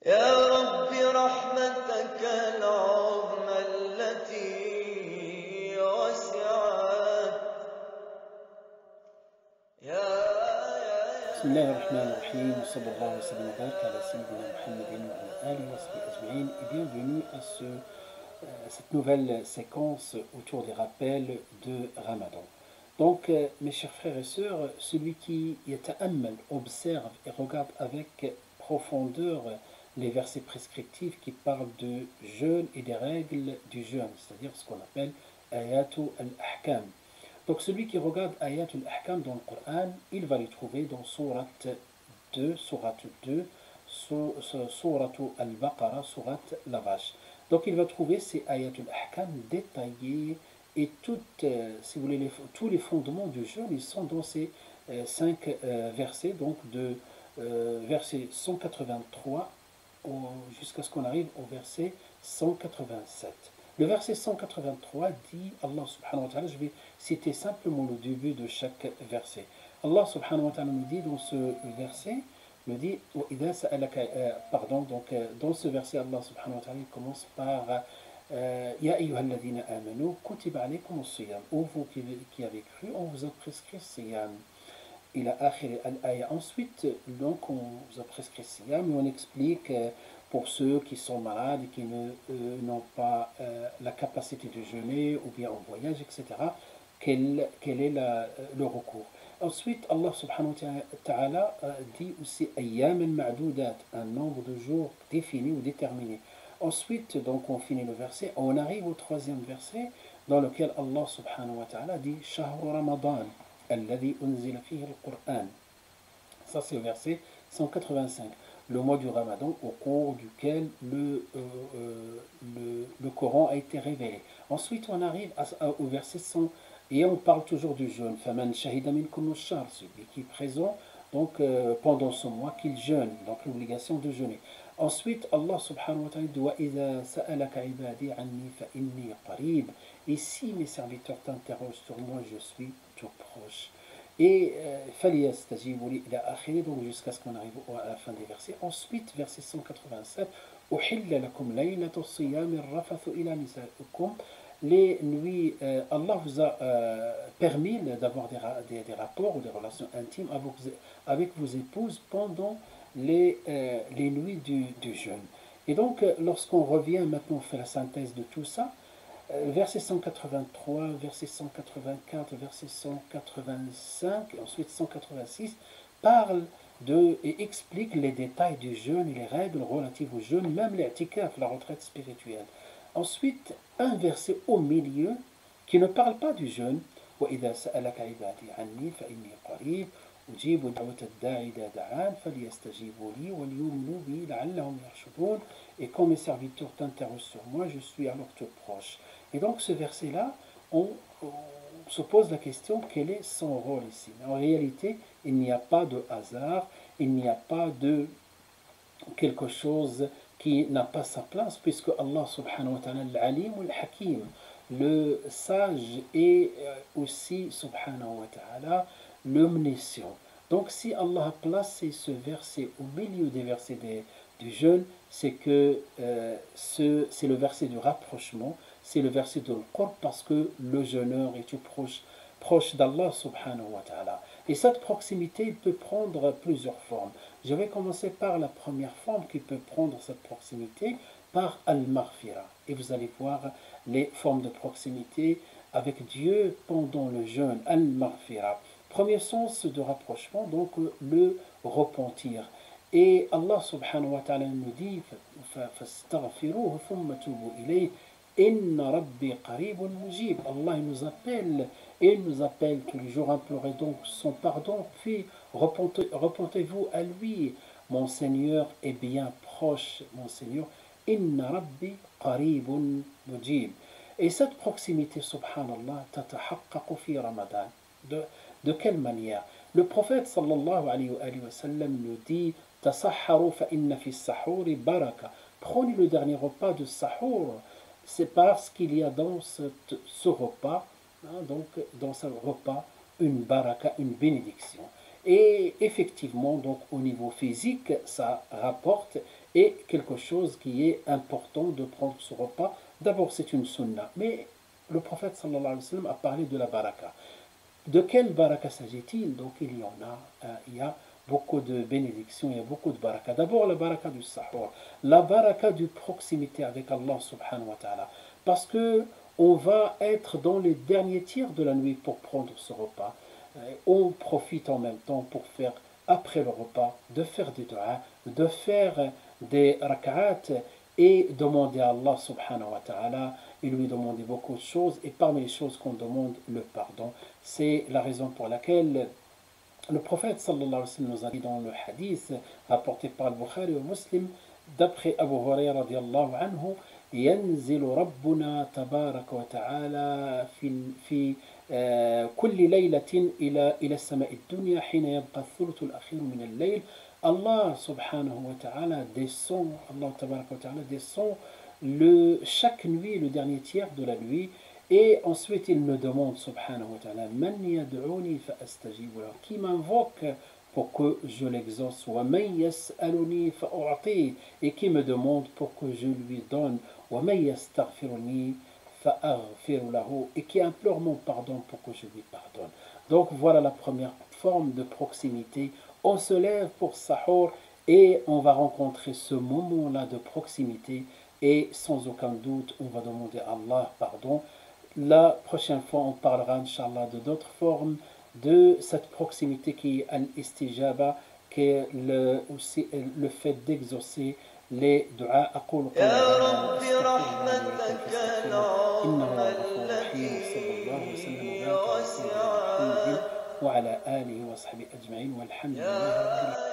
يا رب رحمتك العظمى التي وسعت بسم الله الرحمن الرحيم وصلى الله وسلم وبارك على سيدنا Muhammad wa ala alihi wa sahbihi ajma'in et bienvenue à cette nouvelle séquence autour des rappels de Ramadan. Donc mes chers frères et sœurs, celui qui yata'ammal, observe et regarde avec profondeur les versets prescriptifs qui parlent de jeûne et des règles du jeûne, c'est-à-dire ce qu'on appelle ayatu al-ahkam. Donc celui qui regarde ayat al-ahkam dans le Coran, il va les trouver dans Surat 2, Surat al-Baqarah, Surat la vache. Donc il va trouver ces ayat al-ahkam détaillés et si vous voulez, tous les fondements du jeûne, ils sont dans ces 5 versets, donc de verset 183 jusqu'à ce qu'on arrive au verset 187. Le verset 183 dit, Allah subhanahu wa ta'ala, je vais citer simplement le début de chaque verset. Allah subhanahu wa ta'ala nous dit dans ce verset, nous dit, dans ce verset, Allah subhanahu wa ta'ala commence par Ya ayyuhalladhina amanu, kutiba alaykum as-siyam. Ô vous qui avez cru, on vous a prescrit siyam. Il a akhir al-aya. Ensuite, donc, on vous a prescrit siyam et on explique pour ceux qui sont malades et qui n'ont pas la capacité de jeûner ou bien en voyage, etc., quel est le recours. Ensuite, Allah subhanahu wa ta'ala dit aussi ayyam al-ma'doudat, un nombre de jours défini ou déterminé. Ensuite, donc, on finit le verset, on arrive au troisième verset dans lequel Allah subhanahu wa ta'ala dit shahru ramadan alladhi unzila fihi al-Qur'an. Ça, c'est le verset 185. Le mois du Ramadan au cours duquel le Coran a été révélé. Ensuite, on arrive au verset 100 et on parle toujours du jeûne. Faman shahida minkum ash-shahr, celui qui est présent donc pendant ce mois qu'il jeûne, donc l'obligation de jeûner. Ensuite, Allah subhanahu wa ta'ala dit wa idha sa'alaka ibadi anni fa inni qarib. Et si mes serviteurs t'interrogent sur moi, je suis tout proche. Et donc jusqu'à ce qu'on arrive à la fin des versets. Ensuite, verset 187, les nuits, Allah vous a permis d'avoir des rapports ou des relations intimes avec vos épouses pendant les nuits du jeûne. Et donc, lorsqu'on revient maintenant, on fait la synthèse de tout ça. Verset 183, verset 184, verset 185 et ensuite 186 parlent et expliquent les détails du jeûne et les règles relatives au jeûne, même l'i'tikaf, la retraite spirituelle. Ensuite, un verset au milieu qui ne parle pas du jeûne. وَإِذَا سَأَلَكَ عِبَادِي عَنِّي فَإِنِّي قَرِيبٌ أُجِيبُ دَعْوَةَ الدَّاعِ إِذَا دَعَانِ فَلْيَسْتَجِيبُوا لِي وَلْيُؤْمِنُوا بِي لَعَلَّهُمْ يَرْشُدُونَ. Et quand mes serviteurs t'interrogent sur moi, je suis alors tout proche. Et donc ce verset-là, on se pose la question, quel est son rôle ici? En réalité, il n'y a pas de hasard, il n'y a pas de quelque chose qui n'a pas sa place, puisque Allah subhanahu wa ta'ala, al-alim al-hakim, le sage et aussi subhanahu wa ta'ala, l'omniscient. Donc si Allah a placé ce verset au milieu des versets du jeûne, c'est que c'est le verset du rapprochement, c'est le verset de l'Qur'an parce que le jeûneur est tout proche d'Allah subhanahu wa ta'ala. Et cette proximité peut prendre plusieurs formes. Je vais commencer par la première forme qui peut prendre cette proximité, par al-maghfira. Et vous allez voir les formes de proximité avec Dieu pendant le jeûne, al-maghfira. Premier sens de rapprochement, donc le repentir. Et Allah subhanahu wa ta'ala nous dit فَاسْتَغْفِرُوهُ ثُمَّ تُوبُوا إِلَيْهِ إِنَّ رَبِّي قَرِيبٌ مُجِيبٌ. Allah nous appelle et il nous appelle tous les jours, implorez donc son pardon, puis repentez-vous à lui. Mon Seigneur est bien proche, mon Seigneur. Inna Rabbi qaribun mujib. Et cette proximité, subhanallah, tatahaqqaqu fi Ramadan. De quelle manière? Le prophète sallallahu alayhi wa sallam nous dit tasahharu fa inna fi sahuri baraka. Prenez le dernier repas de sahur, c'est parce qu'il y a dans ce repas, donc dans ce repas, une baraka, une bénédiction. Et effectivement, donc au niveau physique, ça rapporte est quelque chose qui est important de prendre ce repas. D'abord, c'est une sunna, mais le prophète sallallahu alayhi wa sallam a parlé de la baraka. De quelle baraka s'agit-il? Donc il y en a, il y a beaucoup de bénédictions, il y a beaucoup de baraka. D'abord la baraka du sahur, la baraka de proximité avec Allah subhanahu wa ta'ala. Parce que on va être dans les derniers tiers de la nuit pour prendre ce repas. On profite en même temps pour faire, après le repas, de faire des du'as, de faire des rak'at et demander à Allah subhanahu wa ta'ala et lui demander beaucoup de choses. Et parmi les choses qu'on demande, le pardon. C'est la raison pour laquelle le prophète sallallahu alayhi wa sallam nous a dit dans le hadith rapporté par le Bukhari et Muslim, d'après Abu Huraira radiallahu anhu, ينزل ربنا تبارك وتعالى في كل ليلة إلى السماء الدنيا حين يبقى الثلث الأخير من الليل. Allah subhanahu wa ta'ala descend, Allah tabaraka wa ta'ala descend chaque nuit, le dernier tiers de la nuit, et ensuite il me demande subhanahu wa ta'ala, Man yad'uni fa astajibu lahu, qui m'invoque pour que je l'exauce, wa man yas'aluni fa u'ti, et qui me demande pour que je lui donne, wa man yastaghfiruni fa aghfir lahu, et qui implore mon pardon pour que je lui pardonne. Donc voilà la première forme de proximité. On se lève pour sahur et on va rencontrer ce moment-là de proximité et sans aucun doute on va demander à Allah pardon. La prochaine fois on parlera Inch'Allah de d'autres formes de cette proximité qui est al-istijaba, qui est aussi le fait d'exaucer les du'a. أقول قولي هذا وأستغفر الله لي ولكم فاستغفروه إنه هو الغفور الرحيم. صلى الله وسلم وبارك على سيدنا محمد وعلى آله وصحبه أجمعين والحمد لله رب العالمين.